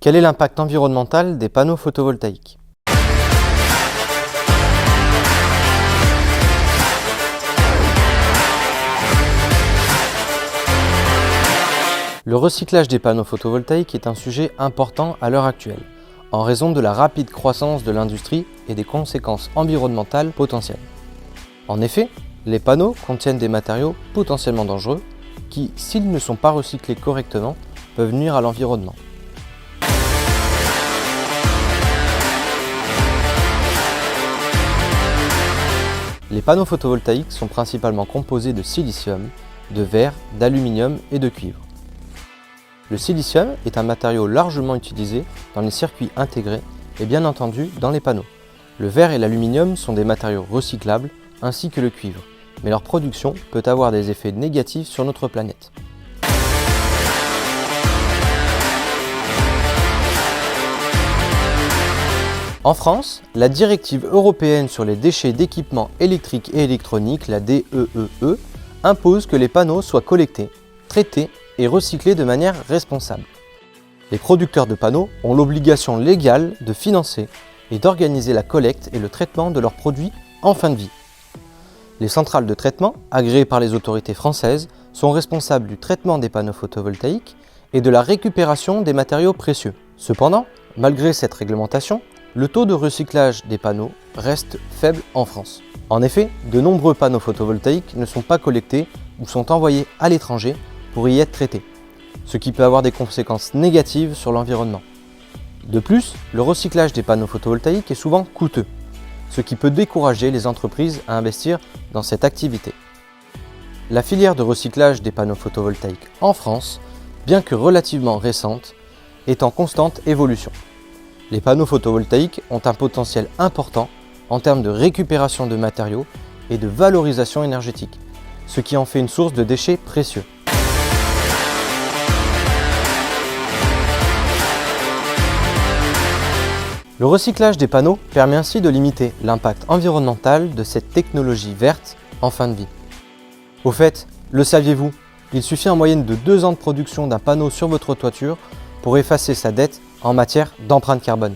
Quel est l'impact environnemental des panneaux photovoltaïques? Le recyclage des panneaux photovoltaïques est un sujet important à l'heure actuelle, en raison de la rapide croissance de l'industrie et des conséquences environnementales potentielles. En effet, les panneaux contiennent des matériaux potentiellement dangereux qui, s'ils ne sont pas recyclés correctement, peuvent nuire à l'environnement. Les panneaux photovoltaïques sont principalement composés de silicium, de verre, d'aluminium et de cuivre. Le silicium est un matériau largement utilisé dans les circuits intégrés et bien entendu dans les panneaux. Le verre et l'aluminium sont des matériaux recyclables ainsi que le cuivre, mais leur production peut avoir des effets négatifs sur notre planète. En France, la directive européenne sur les déchets d'équipements électriques et électroniques, la DEEE, impose que les panneaux soient collectés, traités et recyclés de manière responsable. Les producteurs de panneaux ont l'obligation légale de financer et d'organiser la collecte et le traitement de leurs produits en fin de vie. Les centrales de traitement, agréées par les autorités françaises, sont responsables du traitement des panneaux photovoltaïques et de la récupération des matériaux précieux. Cependant, malgré cette réglementation, le taux de recyclage des panneaux reste faible en France. En effet, de nombreux panneaux photovoltaïques ne sont pas collectés ou sont envoyés à l'étranger pour y être traités, ce qui peut avoir des conséquences négatives sur l'environnement. De plus, le recyclage des panneaux photovoltaïques est souvent coûteux, ce qui peut décourager les entreprises à investir dans cette activité. La filière de recyclage des panneaux photovoltaïques en France, bien que relativement récente, est en constante évolution. Les panneaux photovoltaïques ont un potentiel important en termes de récupération de matériaux et de valorisation énergétique, ce qui en fait une source de déchets précieux. Le recyclage des panneaux permet ainsi de limiter l'impact environnemental de cette technologie verte en fin de vie. Au fait, le saviez-vous? Il suffit en moyenne de 2 ans de production d'un panneau sur votre toiture pour effacer sa dette en matière d'empreinte carbone.